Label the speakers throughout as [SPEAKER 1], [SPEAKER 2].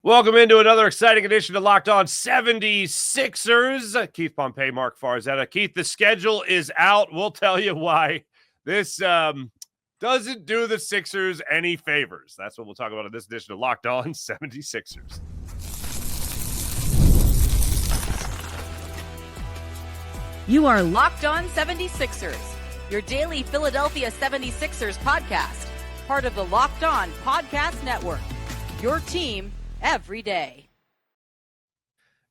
[SPEAKER 1] Welcome into another exciting edition of Locked On 76ers. Keith Pompey, Marc Farzetta. Keith, the schedule is out. We'll tell you why. This doesn't do the Sixers any favors. That's what we'll talk about in this edition of Locked On 76ers.
[SPEAKER 2] You are Locked On 76ers, your daily Philadelphia 76ers podcast, part of the Locked On Podcast Network, your team every day.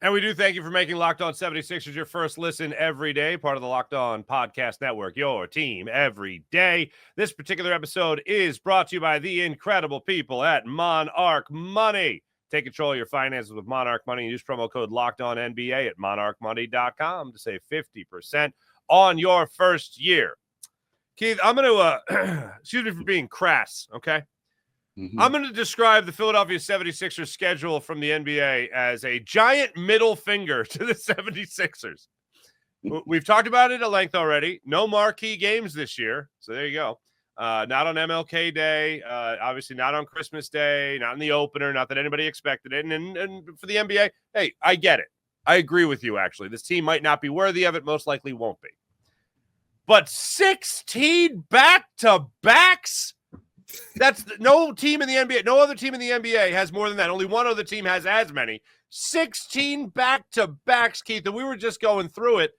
[SPEAKER 1] And we do thank you for making Locked On 76ers your first listen every day, part of the Locked On Podcast Network, your team every day. This particular episode is brought to you by the incredible people at Monarch Money. Take control of your finances with Monarch Money and use promo code LOCKEDONNBA at monarchmoney.com to save 50% on your first year. Keith, I'm going to, excuse me for being crass, okay? I'm going to describe the Philadelphia 76ers schedule from the NBA as a giant middle finger to the 76ers. We've talked about it at length already. No marquee games this year. So there you go. Not on MLK Day. Obviously not on Christmas Day. Not in the opener. Not that anybody expected it. And for the NBA, hey, I get it. I agree with you, actually. This team might not be worthy of it. Most likely won't be. But 16 back-to-backs? That's no team in the NBA. No other team in the NBA has more than that. Only one other team has as many. 16 back-to-backs, Keith, and we were just going through it.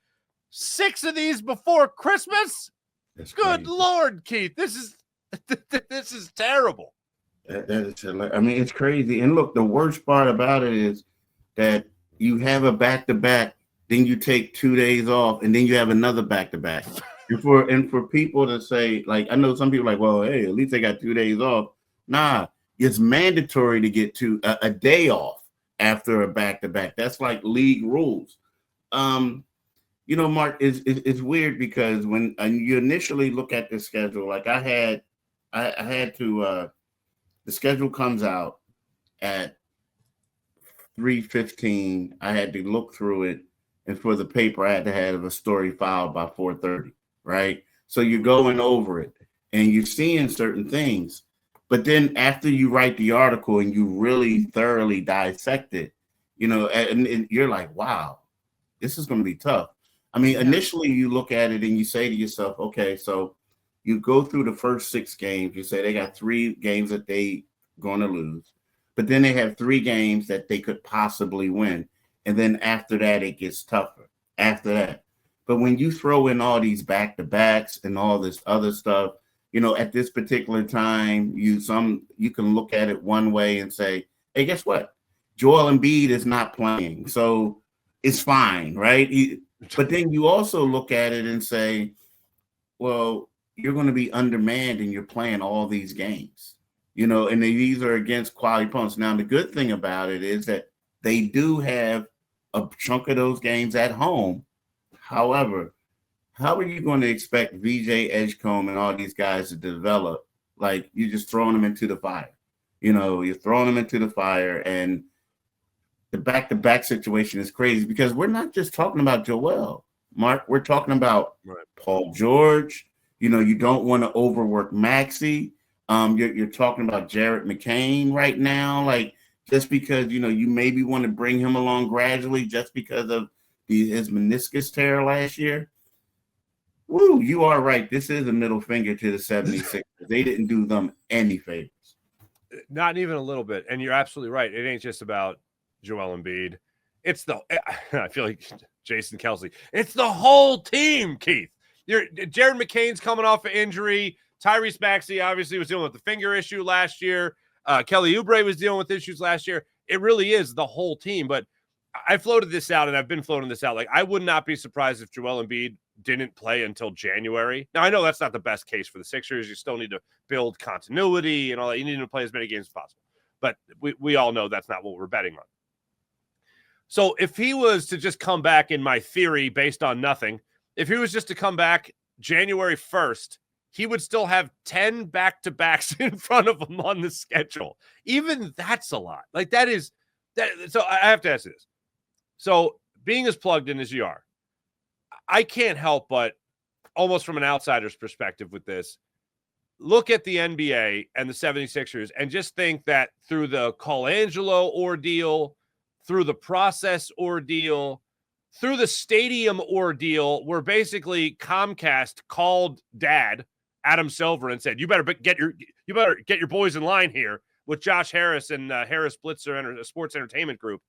[SPEAKER 1] 6 of these before Christmas? That's good crazy. Lord, Keith. This is terrible.
[SPEAKER 3] That is, I mean, it's crazy. And look, the worst part about it is that you have a back-to-back, then you take 2 days off, and then you have another back-to-back. And for people to say, like, I know some people are like, well, hey, at least they got 2 days off. Nah, it's mandatory to get a day off after a back-to-back. That's like league rules. You know, Mark, it's weird because when you initially look at the schedule, like I had to, the schedule comes out at 3:15. I had to look through it. And for the paper, I had to have a story filed by 4:30. Right. So you're going over it and you're seeing certain things. But then after you write the article and you really thoroughly dissect it, you know, and you're like, wow, this is going to be tough. I mean, initially you look at it and you say to yourself, OK, so you go through the first 6 games. You say they got 3 games that they going to lose. But then they have 3 games that they could possibly win. And then after that, it gets tougher after that. But when you throw in all these back-to-backs and all this other stuff, you know, at this particular time, you can look at it one way and say, hey, guess what? Joel Embiid is not playing, so it's fine, right? But then you also look at it and say, well, you're going to be undermanned and you're playing all these games, you know, and these are against quality opponents. Now, the good thing about it is that they do have a chunk of those games at home. However, how are you going to expect VJ Edgecombe and all these guys to develop? Like, you're just throwing them into the fire. You know, you're throwing them into the fire, and the back-to-back situation is crazy because we're not just talking about Joel, Mark. We're talking about Paul George. You know, you don't want to overwork Maxey. You're talking about Jared McCain right now. Like, just because, you know, you maybe want to bring him along gradually just because of his meniscus tear last year. Woo, you are right. This is a middle finger to the 76ers. They didn't do them any favors.
[SPEAKER 1] Not even a little bit. And you're absolutely right. It ain't just about Joel Embiid. I feel like Jason Kelsey. It's the whole team, Keith. Jared McCain's coming off an injury. Tyrese Maxey obviously was dealing with the finger issue last year. Kelly Oubre was dealing with issues last year. It really is the whole team. But I floated this out, and I've been floating this out. Like, I would not be surprised if Joel Embiid didn't play until January. Now, I know that's not the best case for the Sixers. You still need to build continuity and all that. You need to play as many games as possible. But we all know that's not what we're betting on. So if he was to just come back, in my theory, based on nothing, if he was just to come back January 1st, he would still have 10 back-to-backs in front of him on the schedule. Even that's a lot. Like, that is that. So I have to ask this. So being as plugged in as you are, I can't help but, almost from an outsider's perspective with this, look at the NBA and the 76ers and just think that through the Colangelo ordeal, through the process ordeal, through the stadium ordeal, where basically Comcast called Dad, Adam Silver, and said, "You better get your boys in line here," with Josh Harris and Harris Blitzer Sports Entertainment Group.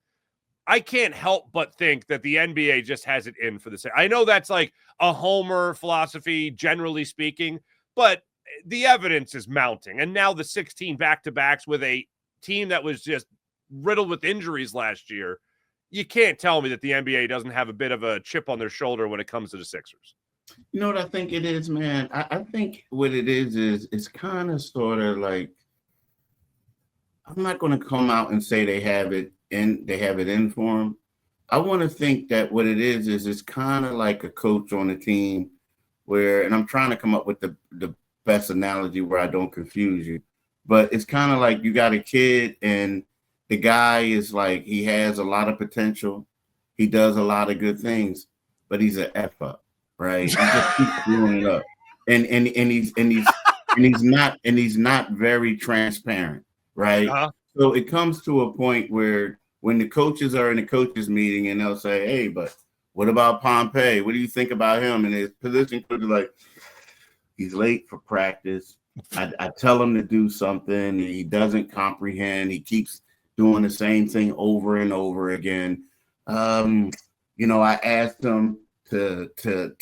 [SPEAKER 1] I can't help but think that the NBA just has it in for this. I know that's like a homer philosophy, generally speaking, but the evidence is mounting. And now the 16 back-to-backs with a team that was just riddled with injuries last year. You can't tell me that the NBA doesn't have a bit of a chip on their shoulder when it comes to the Sixers.
[SPEAKER 3] You know what I think it is, man? I think what it is it's kind of sort of like, I'm not going to come out and say they have it in for them. I want to think that what it is it's kind of like a coach on a team where, and I'm trying to come up with the best analogy where I don't confuse you, but it's kind of like you got a kid and the guy is like, he has a lot of potential. He does a lot of good things, but he's an F up, right? He just keeps doing it up. And he's not very transparent, right? Uh-huh. So it comes to a point where when the coaches are in a coaches meeting and they'll say, "Hey, but what about Pompey? What do you think about him?" And his position coach is like, "He's late for practice. I tell him to do something, and he doesn't comprehend. He keeps doing the same thing over and over again. I asked him to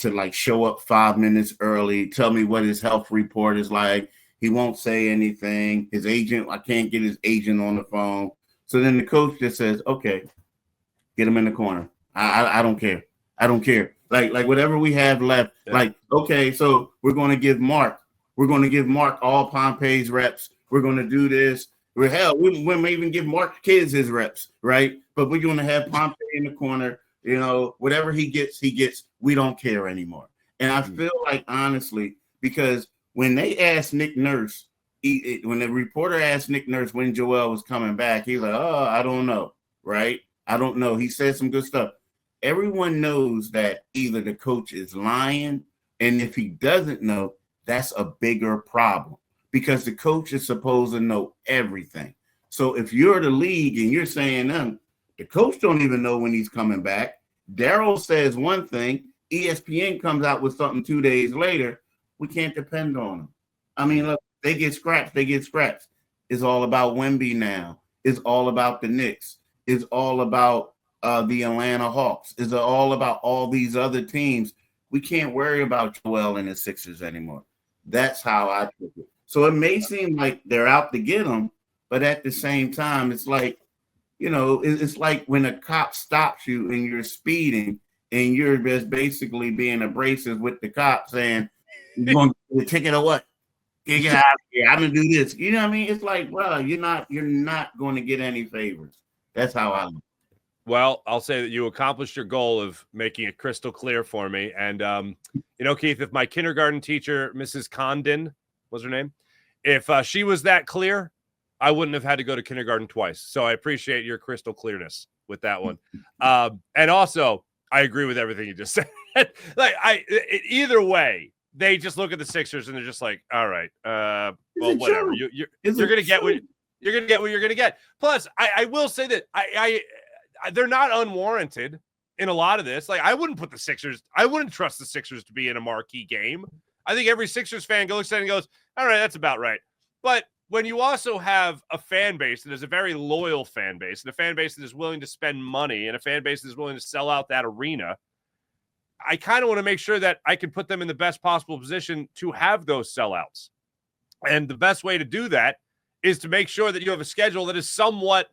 [SPEAKER 3] like show up 5 minutes early, tell me what his health report is like. He won't say anything. His agent, I can't get his agent on the phone." So then the coach just says, "Okay, get him in the corner. I don't care. I don't care. Like whatever we have left. Yeah. Like, okay, so we're going to give Marc all Pompey's reps. We're going to do this. We may even give Marc kids his reps, right? But we're going to have Pompey in the corner. Whatever he gets. We don't care anymore." And I feel like, honestly, because when they asked Nick Nurse, when the reporter asked Nick Nurse when Joel was coming back, he's like, "Oh, I don't know," right? I don't know. He said some good stuff. Everyone knows that either the coach is lying, and if he doesn't know, that's a bigger problem because the coach is supposed to know everything. So if you're the league and you're saying, the coach don't even know when he's coming back, Daryl says one thing, ESPN comes out with something 2 days later, we can't depend on them. I mean, look, they get scrapped. It's all about Wemby now. It's all about the Knicks. It's all about the Atlanta Hawks. It's all about all these other teams. We can't worry about Joel and the Sixers anymore. That's how I took it. So it may seem like they're out to get them, but at the same time, it's like, it's like when a cop stops you and you're speeding and you're just basically being abrasive with the cop saying, "You want the ticket or what? Get out of here. I'm gonna do this." You know what I mean? It's like, well, you're not going to get any favors. That's how I look.
[SPEAKER 1] Well, I'll say that you accomplished your goal of making it crystal clear for me. And Keith, if my kindergarten teacher, Mrs. Condon, was her name, if she was that clear, I wouldn't have had to go to kindergarten twice. So I appreciate your crystal clearness with that one. And also, I agree with everything you just said. Either way, they just look at the Sixers and they're just like, all right, well, whatever. You're going to get what you're going to get. Plus, I will say that they're not unwarranted in a lot of this. Like, I wouldn't trust the Sixers to be in a marquee game. I think every Sixers fan looks at it and goes, all right, that's about right. But when you also have a fan base that is a very loyal fan base and a fan base that is willing to spend money and a fan base that is willing to sell out that arena, I kind of want to make sure that I can put them in the best possible position to have those sellouts. And the best way to do that is to make sure that you have a schedule that is somewhat,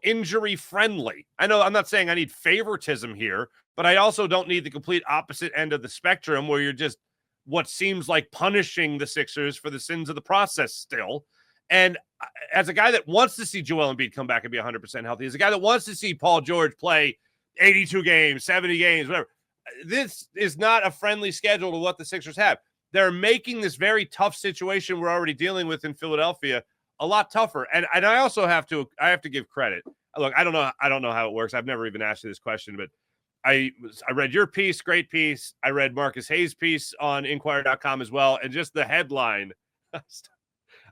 [SPEAKER 1] injury friendly. I know I'm not saying I need favoritism here, but I also don't need the complete opposite end of the spectrum where you're just what seems like punishing the Sixers for the sins of the process still. And as a guy that wants to see Joel Embiid come back and be 100% healthy, as a guy that wants to see Paul George play 82 games, 70 games, whatever, this is not a friendly schedule to what the Sixers have. They're making this very tough situation we're already dealing with in Philadelphia a lot tougher. And I also have to give credit. Look, I don't know how it works. I've never even asked you this question, but I read your piece, great piece. I read Marcus Hayes' piece on Inquirer.com as well. And just the headline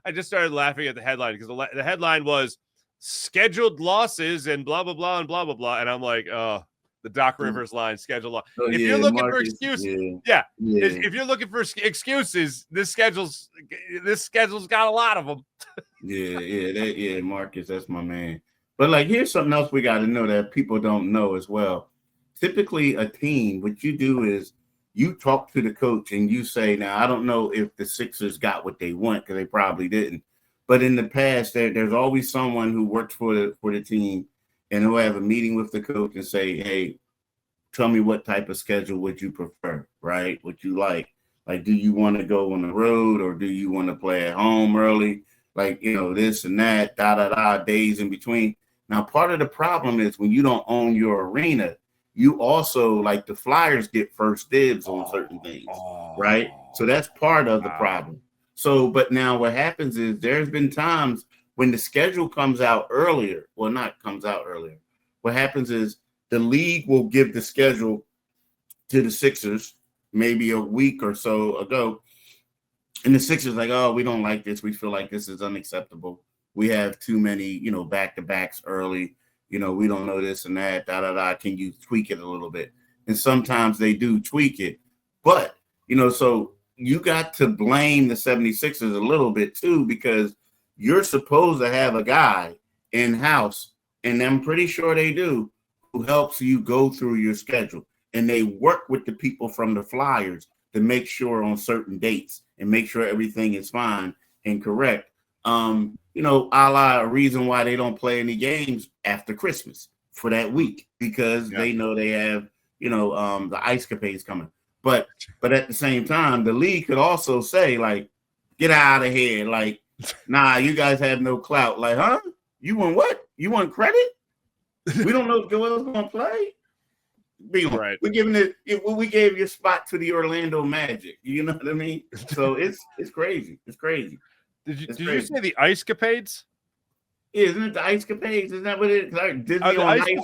[SPEAKER 1] I just started laughing at the headline because the headline was scheduled losses and blah, blah, blah, and blah, blah, blah. And I'm like, oh, the Doc Rivers line, scheduled loss. If you're looking for excuses, if you're looking for excuses, this schedule's got a lot of them.
[SPEAKER 3] Marcus, that's my man. But like, here's something else we got to know that people don't know as well. Typically, a team, what you do is you talk to the coach and you say, now, I don't know if the Sixers got what they want because they probably didn't. But in the past, there's always someone who works for the team and who have a meeting with the coach and say, hey, tell me what type of schedule would you prefer, right? What you like. Like, do you want to go on the road or do you want to play at home early? Like, this and that, days in between. Now, part of the problem is when you don't own your arena, you also, like the Flyers, get first dibs on certain things, right? So that's part of the problem. So, but now what happens is there's been times when the schedule comes out earlier. Well, not comes out earlier. What happens is the league will give the schedule to the Sixers maybe a week or so ago. And the Sixers like, oh, we don't like this. We feel like this is unacceptable. We have too many, back-to-backs early. We don't know this and that, Can you tweak it a little bit? And sometimes they do tweak it. But, so you got to blame the 76ers a little bit too, because you're supposed to have a guy in-house, and I'm pretty sure they do, who helps you go through your schedule. And they work with the people from the Flyers to make sure on certain dates and make sure everything is fine and correct. A la a reason why they don't play any games after Christmas for that week, because they know they have, the ice capades coming. But at the same time, the league could also say, like, get out of here. Like, nah, you guys have no clout. Like, huh? You want what? You want credit? We don't know if Joel's going to play. Right. We're giving it. We gave your spot to the Orlando Magic. You know what I mean? So it's crazy. It's crazy.
[SPEAKER 1] Did you say the ice capades?
[SPEAKER 3] Yeah, isn't it the ice capades? Isn't that what it is? Like Disney on ice?
[SPEAKER 1] I think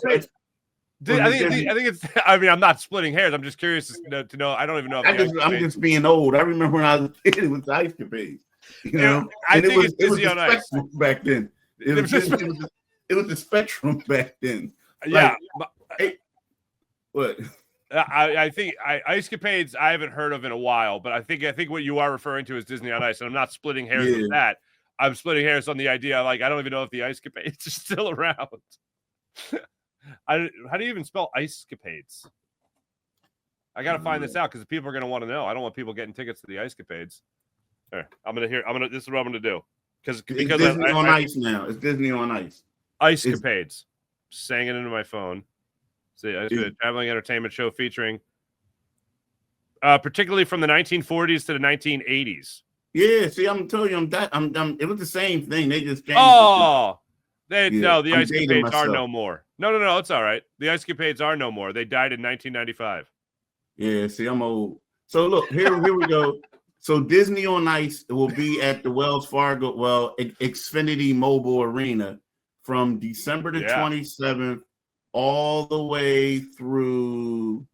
[SPEAKER 1] it's. I mean, I'm not splitting hairs. I'm just curious to know. I don't even know.
[SPEAKER 3] I'm just being old. I remember when I was a kid, it was the ice capades.
[SPEAKER 1] I think it's Disney on ice
[SPEAKER 3] back then. It was the Spectrum back then.
[SPEAKER 1] Yeah.
[SPEAKER 3] What?
[SPEAKER 1] I think ice capades I haven't heard of in a while, but I think what you are referring to is Disney on Ice, and I'm not splitting hairs with that. I'm splitting hairs on the idea, like, I don't even know if the ice capades are still around. How do you even spell ice capades? I got to find this out because people are going to want to know. I don't want people getting tickets to the ice capades. Here, this is what I'm going to do. Because
[SPEAKER 3] it's Disney on Ice now. It's Disney on Ice.
[SPEAKER 1] Ice capades. Saying it into my phone. See, a traveling entertainment show featuring particularly from the 1940s to the 1980s.
[SPEAKER 3] Yeah, see, I'm telling you, it was the same thing. They just changed
[SPEAKER 1] no, the ice capades are no more. No, it's all right. The ice capades are no more. They died in 1995.
[SPEAKER 3] Yeah, see, I'm old. So look, here we go. So Disney on Ice will be at the Wells Fargo, Xfinity Mobile Arena from December the 27th all the way through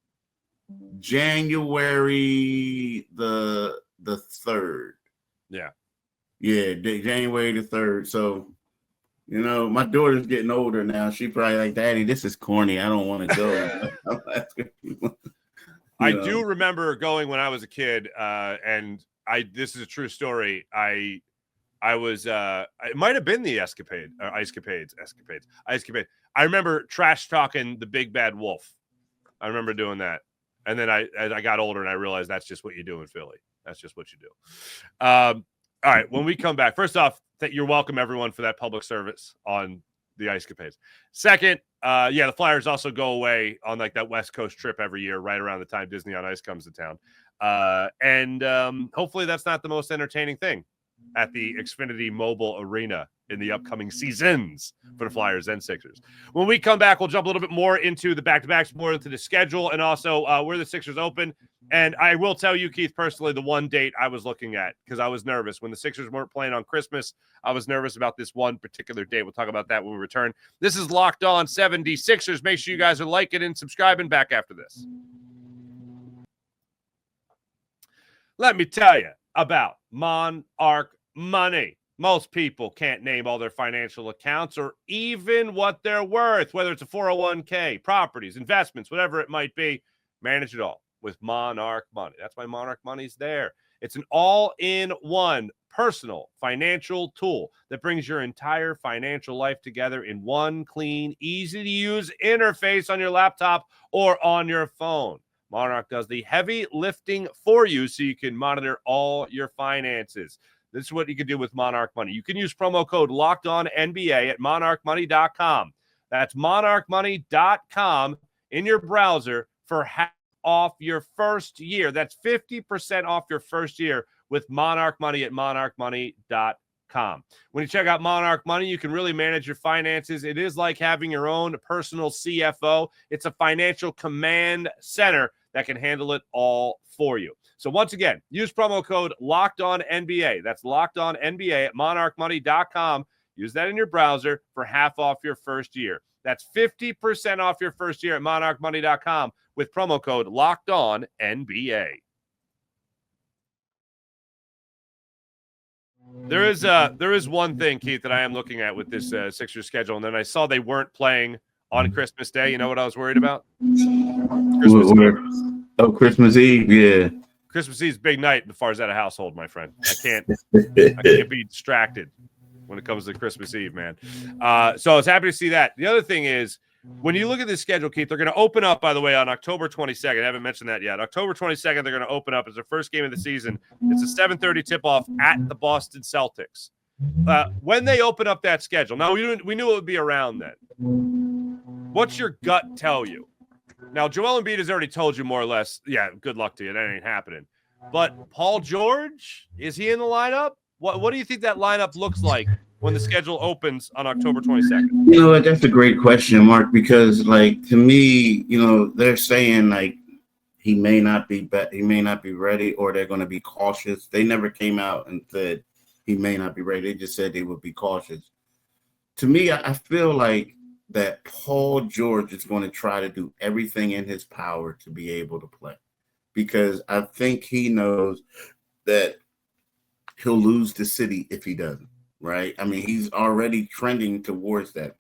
[SPEAKER 3] January the 3rd.
[SPEAKER 1] Yeah,
[SPEAKER 3] January the 3rd. So, my daughter's getting older now. She probably like, Daddy, this is corny. I don't want to go.
[SPEAKER 1] I do remember going when I was a kid, and this is a true story. I was it might have been the ice capades. I remember trash talking the big bad wolf. I remember doing that. And then as I got older and I realized that's just what you do in Philly. That's just what you do. All right. When we come back, first off, you're welcome everyone for that public service on the ice capades. Second, the Flyers also go away on like that West Coast trip every year, right around the time Disney on Ice comes to town. And hopefully that's not the most entertaining thing at the Xfinity Mobile Arena in the upcoming seasons for the Flyers and Sixers. When we come back, we'll jump a little bit more into the back-to-backs, more into the schedule, and also where the Sixers open. And I will tell you, Keith, personally, the one date I was looking at, because I was nervous. When the Sixers weren't playing on Christmas, I was nervous about this one particular date. We'll talk about that when we return. This is Locked On 76ers. Make sure you guys are liking and subscribing. Back after this. Let me tell you, about Monarch Money. Most people can't name all their financial accounts or even what they're worth, whether it's a 401k, properties, investments, whatever it might be. Manage it all with Monarch Money. That's why Monarch Money's there. It's an all-in-one personal financial tool that brings your entire financial life together in one clean, easy-to-use interface on your laptop or on your phone. Monarch does the heavy lifting for you so you can monitor all your finances. This is what you can do with Monarch Money. You can use promo code LOCKEDONNBA at monarchmoney.com. That's monarchmoney.com in your browser for half off your first year. That's 50% off your first year with Monarch Money at monarchmoney.com. When you check out Monarch Money, you can really manage your finances. It is like having your own personal CFO. It's a financial command center that can handle it all for you. So once again, use promo code LOCKEDONNBA. That's LOCKEDONNBA at monarchmoney.com. Use that in your browser for half off your first year. That's 50% off your first year at monarchmoney.com with promo code LOCKEDONNBA. There is one thing, Keith, that I am looking at with this Sixers schedule, and then I saw they weren't playing on Christmas Day. You know what I was worried about? Christmas Eve.
[SPEAKER 3] Oh, Christmas Eve, yeah.
[SPEAKER 1] Christmas Eve's a big night as far as that household, my friend. I can't be distracted when it comes to Christmas Eve, man. So I was happy to see that. The other thing is, when you look at this schedule, Keith, they're going to open up, by the way, on October 22nd. I haven't mentioned that yet. October 22nd, they're going to open up as their first game of the season. It's a 7:30 tip-off at the Boston Celtics. When they open up that schedule, now we knew it would be around then. What's your gut tell you? Now, Joel Embiid has already told you more or less, yeah, good luck to you. That ain't happening. But Paul George, is he in the lineup? What do you think that lineup looks like when the schedule opens on October 22nd?
[SPEAKER 3] You know what? That's a great question, Mark, because, like, to me, you know, they're saying, like, he may not be ready, or they're going to be cautious. They never came out and said he may not be ready. They just said they would be cautious. To me, I feel like that Paul George is going to try to do everything in his power to be able to play, because I think he knows that he'll lose the city if he doesn't, right? I mean, he's already trending towards that.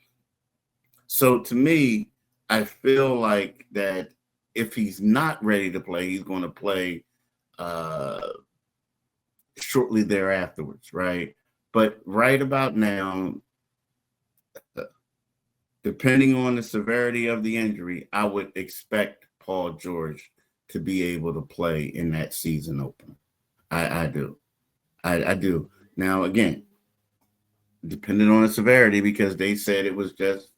[SPEAKER 3] So to me, I feel like that if he's not ready to play, he's going to play shortly thereafterwards, right? But right about now, depending on the severity of the injury, I would expect Paul George to be able to play in that season opener. I do. I do. Now, again, depending on the severity, because they said it was just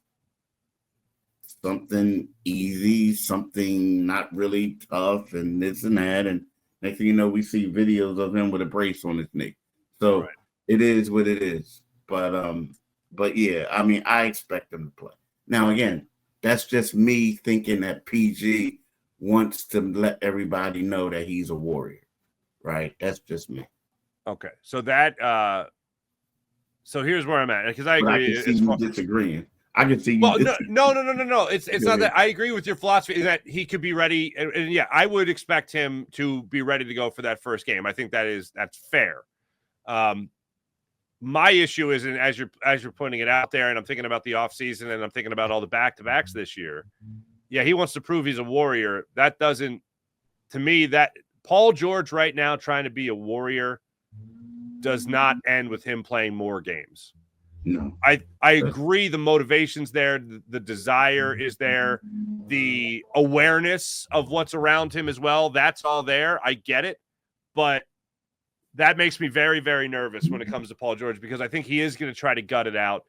[SPEAKER 3] something easy, something not really tough, and this and that. And next thing you know, we see videos of him with a brace on his knee. So It is what it is. But yeah, I mean, I expect him to play. Now, again, that's just me thinking that PG wants to let everybody know that he's a warrior, right? That's just me.
[SPEAKER 1] Okay, so that so here's where I'm at, because I agree.
[SPEAKER 3] I can see you disagreeing. I can see you.
[SPEAKER 1] Well, no. It's not that I agree with your philosophy that he could be ready, and yeah, I would expect him to be ready to go for that first game. I think that's fair. My issue is, and as you're putting it out there, and I'm thinking about the offseason, and I'm thinking about all the back-to-backs this year. Yeah, he wants to prove he's a warrior. That doesn't, to me, that Paul George right now trying to be a warrior does not end with him playing more games.
[SPEAKER 3] No.
[SPEAKER 1] I agree, the motivation's there, the desire is there, the awareness of what's around him as well. That's all there. I get it. But that makes me very, very nervous when it comes to Paul George, because I think he is going to try to gut it out.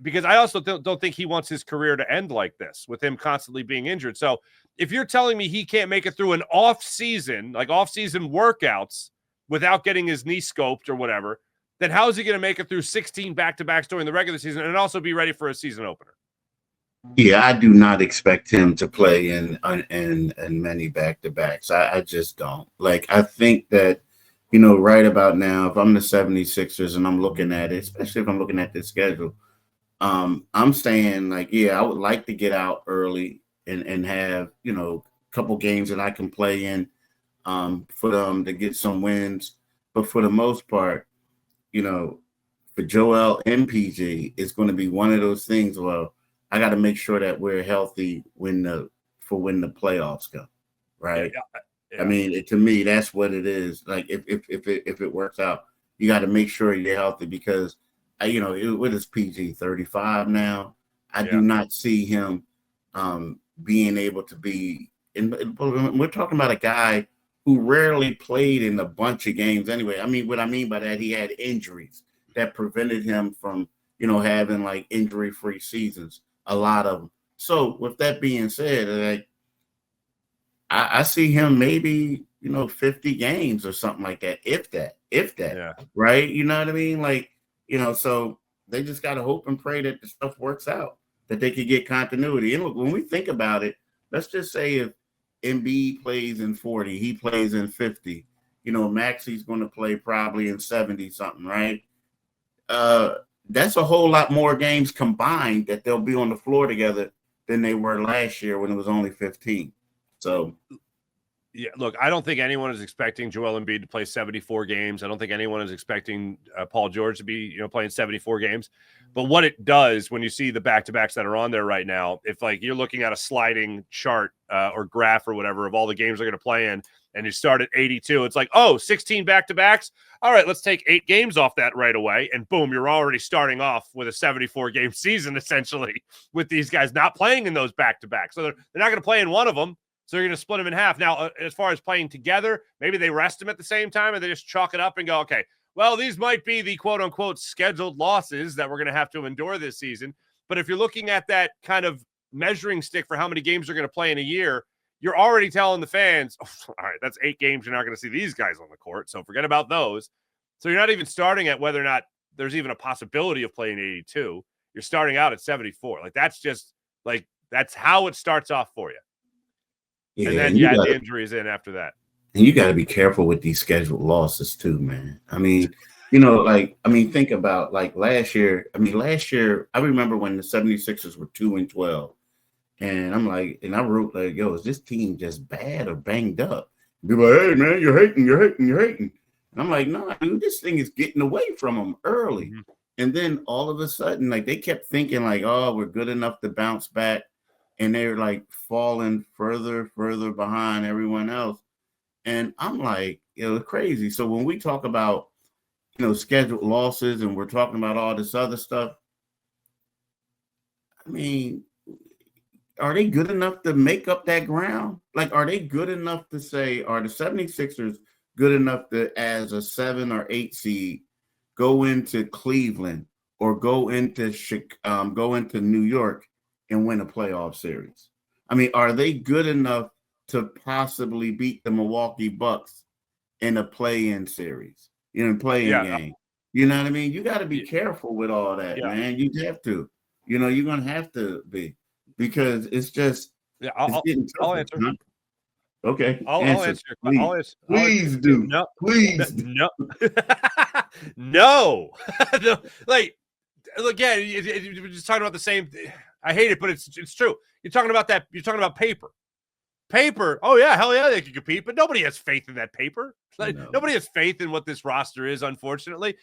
[SPEAKER 1] Because I also don't think he wants his career to end like this, with him constantly being injured. So if you're telling me he can't make it through an off-season workouts without getting his knee scoped or whatever, then how is he going to make it through 16 back-to-backs during the regular season and also be ready for a season opener?
[SPEAKER 3] Yeah, I do not expect him to play in many back-to-backs. I just don't. Like, I think that, you know, right about now, if I'm the 76ers and I'm looking at it, especially if I'm looking at this schedule, I'm saying, like, yeah, I would like to get out early and have, you know, a couple games that I can play in for them to get some wins. But for the most part, you know, for Joel and PG, it's going to be one of those things. Well, I got to make sure that we're healthy when the playoffs come, right?
[SPEAKER 1] Yeah.
[SPEAKER 3] I mean, to me, that's what it is. Like if it works out, you got to make sure you're healthy because, what is PG 35 now? I do not see him being able to be. And we're talking about a guy who rarely played in a bunch of games anyway. I mean, what I mean by that, he had injuries that prevented him from, having like injury-free seasons, a lot of them. So with that being said, like, I see him maybe, 50 games or something like that, if that, right? You know what I mean? Like, so they just got to hope and pray that the stuff works out, that they could get continuity. And look, when we think about it, let's just say if Embiid plays in 40, he plays in 50, Maxi's going to play probably in 70 something, right? That's a whole lot more games combined that they'll be on the floor together than they were last year when it was only 15. So,
[SPEAKER 1] yeah, look, I don't think anyone is expecting Joel Embiid to play 74 games. I don't think anyone is expecting Paul George to be, playing 74 games. But what it does when you see the back-to-backs that are on there right now, if like you're looking at a sliding chart or graph or whatever of all the games they're going to play in, and you start at 82, it's like, 16 back-to-backs. All right, let's take 8 games off that right away. And boom, you're already starting off with a 74-game season, essentially, with these guys not playing in those back-to-backs. So they're not going to play in one of them. So you're going to split them in half. Now, as far as playing together, maybe they rest them at the same time and they just chalk it up and go, okay, well, these might be the quote-unquote scheduled losses that we're going to have to endure this season. But if you're looking at that kind of measuring stick for how many games they're going to play in a year, you're already telling the fans, all right, that's 8 games you're not going to see these guys on the court, so forget about those. So you're not even starting at whether or not there's even a possibility of playing 82. You're starting out at 74. Like, that's just, like, that's how it starts off for you.
[SPEAKER 3] Yeah,
[SPEAKER 1] and then you add the injuries in after that.
[SPEAKER 3] And you got to be careful with these scheduled losses too, man. I mean, think about like last year. I remember when the 76ers were 2-12. And I'm like, and I wrote like, yo, is this team just bad or banged up? People like, hey man, you're hating. And I'm like, no, dude, this thing is getting away from them early. Mm-hmm. And then all of a sudden, like they kept thinking like, oh, we're good enough to bounce back. And they're like falling further behind everyone else. And I'm like, crazy. So when we talk about, scheduled losses and we're talking about all this other stuff, I mean, are they good enough to make up that ground? Like, are they good enough to say, are the 76ers good enough to, as a 7 or 8 seed, go into Cleveland or go into New York and win a playoff series? I mean, are they good enough to possibly beat the Milwaukee Bucks in a play-in series, game? You know what I mean? You got to be careful with all that, man. You have to. You're going to have to be, because it's just
[SPEAKER 1] I'll answer.
[SPEAKER 3] Huh? Okay.
[SPEAKER 1] I'll answer.
[SPEAKER 3] Please do.
[SPEAKER 1] No.
[SPEAKER 3] Please.
[SPEAKER 1] No. No. No. Like, again, we're just talking about the same. I hate it, but it's true. You're talking about that. You're talking about paper. Paper. Oh yeah, hell yeah, they can compete, but nobody has faith in that paper. Like, nobody has faith in what this roster is. Unfortunately,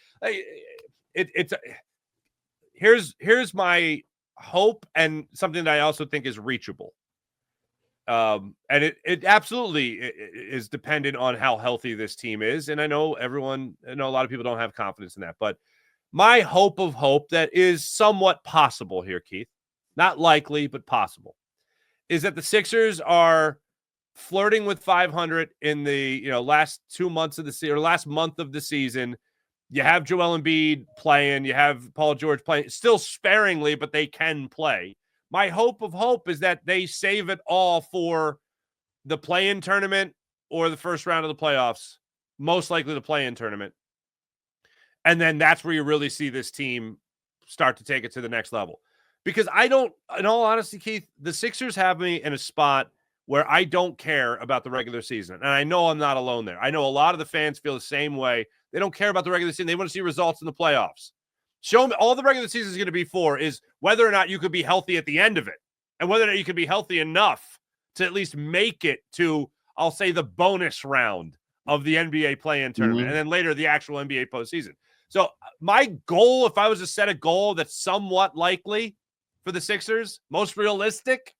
[SPEAKER 1] here's my hope, and something that I also think is reachable. And it absolutely is dependent on how healthy this team is. And I know a lot of people don't have confidence in that, but my hope of hope that is somewhat possible here, Keith, not likely, but possible, is that the Sixers are flirting with 500 in the last 2 months of the season, or last month of the season. You have Joel Embiid playing, you have Paul George playing, still sparingly, but they can play. My hope of hope is that they save it all for the play-in tournament or the first round of the playoffs, most likely the play-in tournament. And then that's where you really see this team start to take it to the next level. Because in all honesty, Keith, the Sixers have me in a spot where I don't care about the regular season. And I know I'm not alone there. I know a lot of the fans feel the same way. They don't care about the regular season. They want to see results in the playoffs. Show me all the regular season is going to be for is whether or not you could be healthy at the end of it, and whether or not you could be healthy enough to at least make it to, I'll say, the bonus round of the NBA play-in tournament, and then later the actual NBA postseason. So my goal, if I was to set a goal that's somewhat likely for the Sixers, most realistic,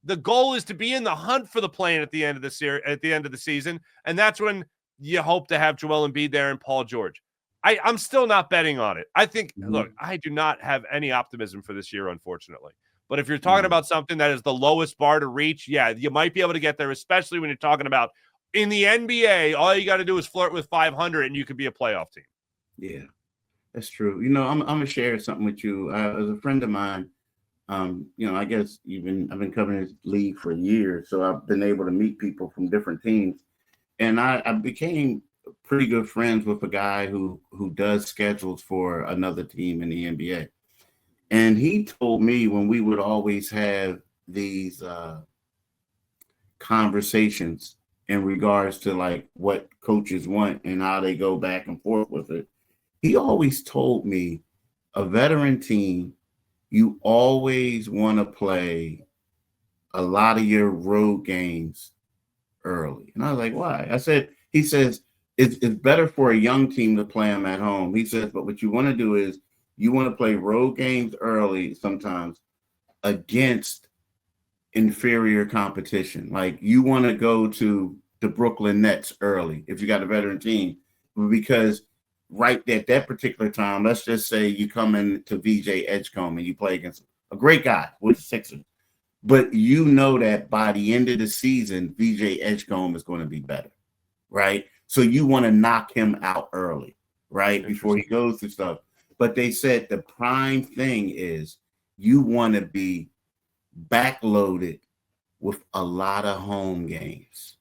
[SPEAKER 1] the goal is to be in the hunt for the play-in at the end of the season, and that's when you hope to have Joel Embiid there and Paul George. I'm still not betting on it. I think, look, I do not have any optimism for this year, unfortunately. But if you're talking about something that is the lowest bar to reach, yeah, you might be able to get there, especially when you're talking about in the NBA, all you got to do is flirt with 500 and you could be a playoff team.
[SPEAKER 3] Yeah, that's true. I'm going to share something with you. As a friend of mine, I guess I've been covering this league for years, so I've been able to meet people from different teams. And I became pretty good friends with a guy who does schedules for another team in the NBA. And he told me when we would always have these conversations in regards to like what coaches want and how they go back and forth with it, he always told me a veteran team, you always want to play a lot of your road games early. And I was like, why? He says, it's better for a young team to play them at home. He says, but what you want to do is you want to play road games early sometimes against inferior competition. Like you want to go to the Brooklyn Nets early if you got a veteran team, because right at that particular time, let's just say you come in to VJ Edgecombe and you play against a great guy with the Sixers, but you know that by the end of the season, VJ Edgecombe is going to be better, right? So you want to knock him out early, right, before he goes to stuff. But they said the prime thing is you want to be backloaded with a lot of home games,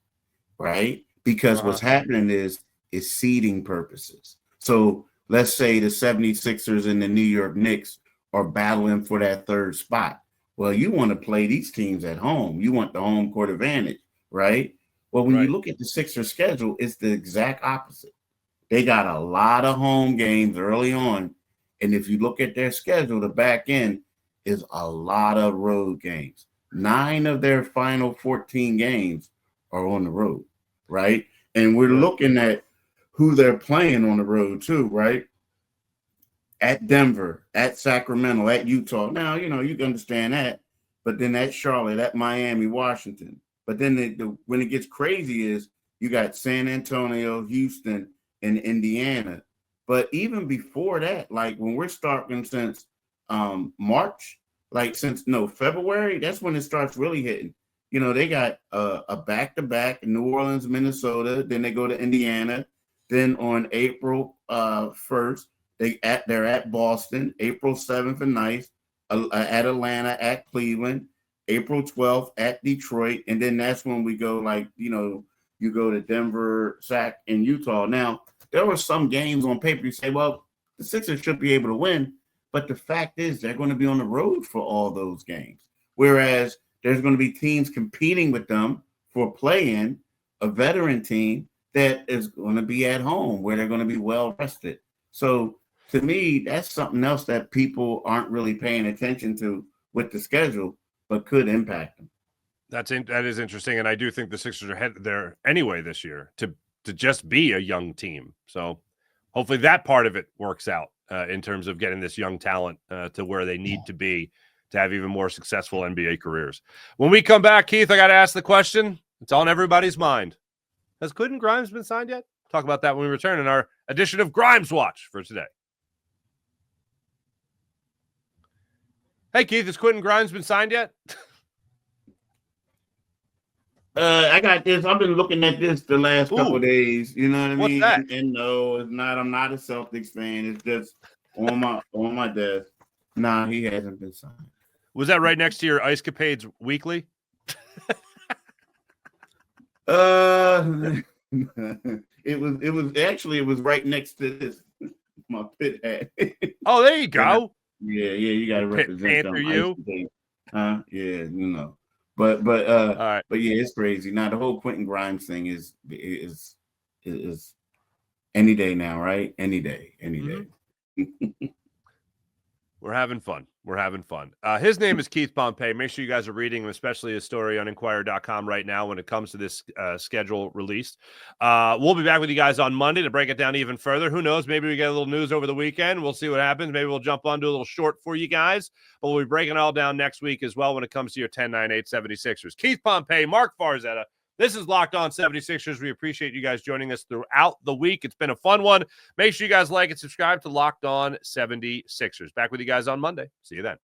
[SPEAKER 3] right? Because what's happening is seeding purposes. So let's say the 76ers and the New York Knicks are battling for that third spot. Well, you want to play these teams at home. You want the home court advantage, right? Well, when you look at the Sixers schedule, it's the exact opposite. They got a lot of home games early on. And if you look at their schedule, the back end is a lot of road games. 9 of their final 14 games are on the road, right? And we're looking at who they're playing on the road too, right? At Denver, at Sacramento, at Utah. Now, you can understand that. But then at Charlotte, at Miami, Washington. But then when it gets crazy is you got San Antonio, Houston, and Indiana. But even before that, like when we're starting since March, February, that's when it starts really hitting. They got a back-to-back in New Orleans, Minnesota. Then they go to Indiana. Then on April 1st, they're at Boston. April 7th and 9th, at Atlanta, at Cleveland. April 12th at Detroit. And then that's when we go you go to Denver, Sac, and Utah. Now, there were some games on paper you say, well, the Sixers should be able to win. But the fact is they're going to be on the road for all those games. Whereas there's going to be teams competing with them for play-in, a veteran team that is going to be at home where they're going to be well rested. So to me, that's something else that people aren't really paying attention to with the schedule, but could impact them.
[SPEAKER 1] That is interesting. And I do think the Sixers are headed there anyway this year to just be a young team. So hopefully that part of it works out in terms of getting this young talent to where they need to be to have even more successful NBA careers. When we come back, Keith, I got to ask the question. It's on everybody's mind. Has Quentin Grimes been signed yet? Talk about that when we return in our edition of Grimes Watch for today. Hey, Keith, has Quentin Grimes been signed yet?
[SPEAKER 3] I got this. I've been looking at this the last couple of days. You know what I mean?
[SPEAKER 1] That?
[SPEAKER 3] And no, it's not. I'm not a Celtics fan. It's just on my desk. Nah, he hasn't been signed.
[SPEAKER 1] Was that right next to your Ice Capades Weekly?
[SPEAKER 3] It was right next to this. My pit hat.
[SPEAKER 1] Oh, there you go.
[SPEAKER 3] Yeah, you got to represent them.
[SPEAKER 1] You?
[SPEAKER 3] Huh? Yeah, But
[SPEAKER 1] all right.
[SPEAKER 3] But yeah, it's crazy. Now the whole Quentin Grimes thing is any day now, right? Any day.
[SPEAKER 1] We're having fun. We're having fun. His name is Keith Pompey. Make sure you guys are reading him, especially his story on Inquirer.com right now when it comes to this schedule released. We'll be back with you guys on Monday to break it down even further. Who knows? Maybe we get a little news over the weekend. We'll see what happens. Maybe we'll jump onto a little short for you guys. But we'll be breaking it all down next week as well when it comes to your 10-9-8 76ers. Keith Pompey, Marc Farzetta. This is Locked On 76ers. We appreciate you guys joining us throughout the week. It's been a fun one. Make sure you guys like and subscribe to Locked On 76ers. Back with you guys on Monday. See you then.